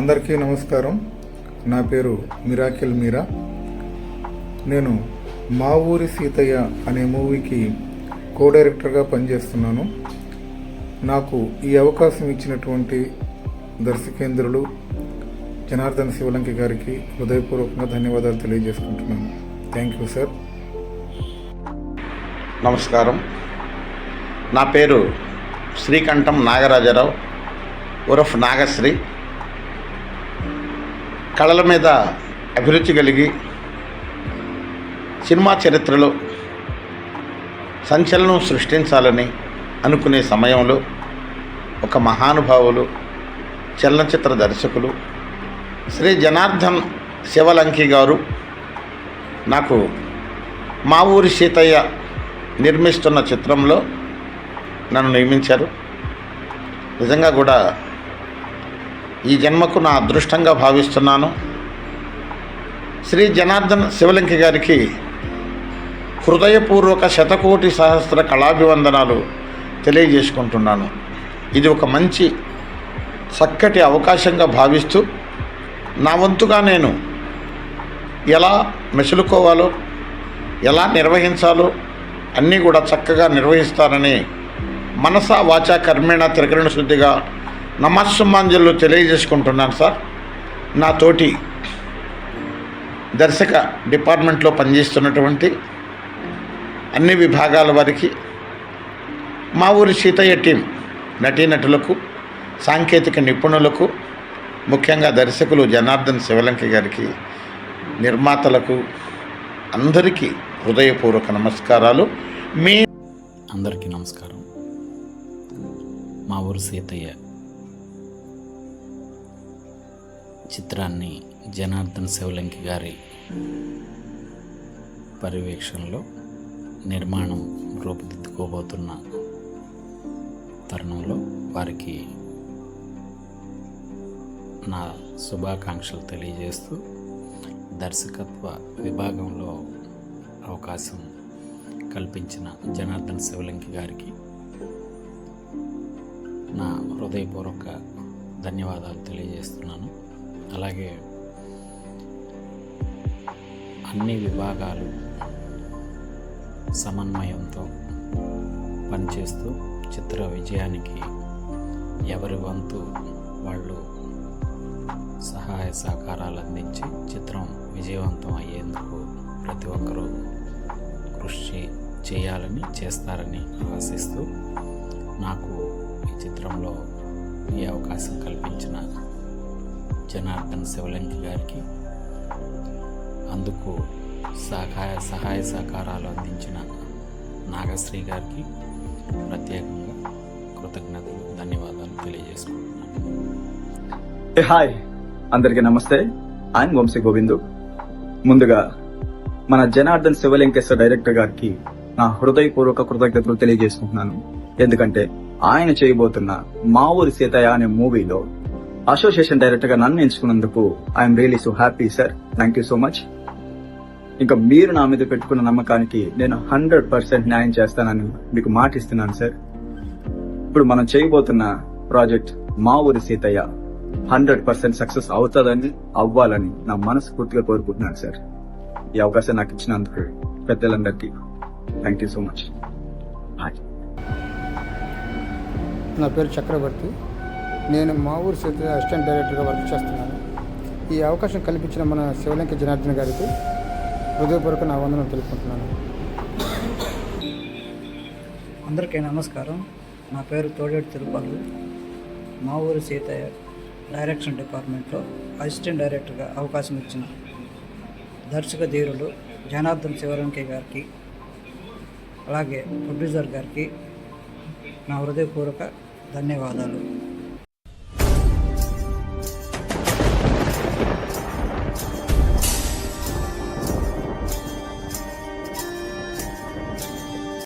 అందరికీ నమస్కారం. నా పేరు మిరాకిల్ మీరా. నేను మా ఊరి సీతయ్య అనే మూవీకి కో డైరెక్టర్గా పనిచేస్తున్నాను. నాకు ఈ అవకాశం ఇచ్చినటువంటి దర్శకేంద్రులు జనార్దన్ శివలంకి గారికి హృదయపూర్వకంగా ధన్యవాదాలు తెలియజేసుకుంటున్నాను. Thank you sir. నమస్కారం. నా పేరు శ్రీకంఠం నాగరాజరావు ఉరఫ్ నాగశ్రీ. కళల మీద అభిరుచి కలిగి సినిమా చరిత్రలో సంచలనం సృష్టించాలని అనుకునే సమయంలో ఒక మహానుభావులు చలనచిత్ర దర్శకులు శ్రీ జనార్దన్ శివలంకి గారు నాకు మా ఊరి సీతయ్య నిర్మిస్తున్న చిత్రంలో నన్ను నియమించారు. నిజంగా కూడా ఈ జన్మకు నా అదృష్టంగా భావిస్తున్నాను. శ్రీ జనార్దన్ శివలంకి గారికి హృదయపూర్వక శతకోటి సహస్ర కళాభివందనాలు తెలియజేసుకుంటున్నాను. ఇది ఒక మంచి చక్కటి అవకాశంగా భావిస్తూ నా వంతుగా నేను ఎలా మెసులుకోవాలో ఎలా నిర్వహించాలో అన్నీ కూడా చక్కగా నిర్వహిస్తానని మనసా వాచా కర్మేణ త్రికరణ శుద్ధిగా నమస్సుమాంజలు తెలియజేసుకుంటున్నాను సార్. నా తోటి దర్శక డిపార్ట్మెంట్లో పనిచేస్తున్నటువంటి అన్ని విభాగాల వారికి, మా ఊరి సీతయ్య టీం నటీనటులకు, సాంకేతిక నిపుణులకు, ముఖ్యంగా దర్శకులు జనార్దన్ శివలంకి గారికి, నిర్మాతలకు అందరికీ హృదయపూర్వక నమస్కారాలు. అందరికీ నమస్కారం. మా ఊరు సీతయ్య చిత్రాన్ని జనార్దన్ శివలంకి గారి పర్యవేక్షణలో నిర్మాణం రూపుదిద్దుకోబోతున్న తరుణంలో వారికి నా శుభాకాంక్షలు తెలియజేస్తూ దర్శకత్వ విభాగంలో అవకాశం కల్పించిన జనార్దన్ శివలంకి గారికి నా హృదయపూర్వక ధన్యవాదాలు తెలియజేస్తున్నాను. అలాగే అన్ని విభాగాలు సమన్వయంతో పనిచేస్తూ చిత్ర విజయానికి ఎవరి వంతు వాళ్ళు సహాయ సహకారాలు అందించి చిత్రం విజయవంతం అయ్యేందుకు ప్రతి ఒక్కరూ కృషి చేయాలని, చేస్తారని ఆశిస్తూ నాకు ఈ చిత్రంలో ఈ అవకాశం కల్పించిన జనార్దన్ శివలంకి గారికి, అందుకు సహాయ సహకారాలు అందించిన నాగశ్రీ గారికి ప్రత్యేకంగా కృతజ్ఞతలు, ధన్యవాదాలు తెలియజేసుకుంటున్నాను. హాయ్, అందరికీ నమస్తే. ఆయన వంశీ గోవిందు. ముందుగా మన జనార్దన్ శివలంకేశ్వర డైరెక్టర్ గారికి నా హృదయపూర్వక కృతజ్ఞతలు తెలియజేసుకుంటున్నాను. ఎందుకంటే ఆయన చేయబోతున్న మా ఊరి సీతయ్య అనే మూవీలో అసోసియేషన్ డైరెక్టర్ గా నన్ను ఎంచుకున్నందుకు I'm really so happy sir. Thank you so much. ఇంకా మీరు నా మీద పెట్టుకున్న నమ్మకానికి నేను 100% న్యాయం చేస్తానని మీకు మాట ఇస్తున్నాను సార్. ఇప్పుడు మనం చేయబోతున్న ప్రాజెక్ట్ మా ఊరి సీతయ్య 100% సక్సెస్ అవుతుందని, అవ్వాలని నా మనస్ఫూర్తిగా కోరుకుంటున్నాను సార్. ఈ అవకాశం నాకు ఇచ్చినందుకు పెద్దలందరికీ thank you so much. Bye. నా పేరు చక్రవర్తి. నేను మా ఊరి సీతయ్య అసిస్టెంట్ డైరెక్టర్గా వర్క్ చేస్తున్నాను. ఈ అవకాశం కల్పించిన మన శివలంకి జనార్దన్ గారికి హృదయపూర్వక నా వందనం తెలుపుకుంటున్నాను. అందరికీ నమస్కారం. నా పేరు తోడేటి తిరుపతి. మా ఊరి సీతయ్య డైరెక్షన్ డిపార్ట్మెంట్లో అసిస్టెంట్ డైరెక్టర్గా అవకాశం ఇచ్చిన దర్శక ధీరులు జనార్దన్ శివలంకి గారికి, అలాగే ప్రొడ్యూసర్ గారికి నా హృదయపూర్వక ధన్యవాదాలు.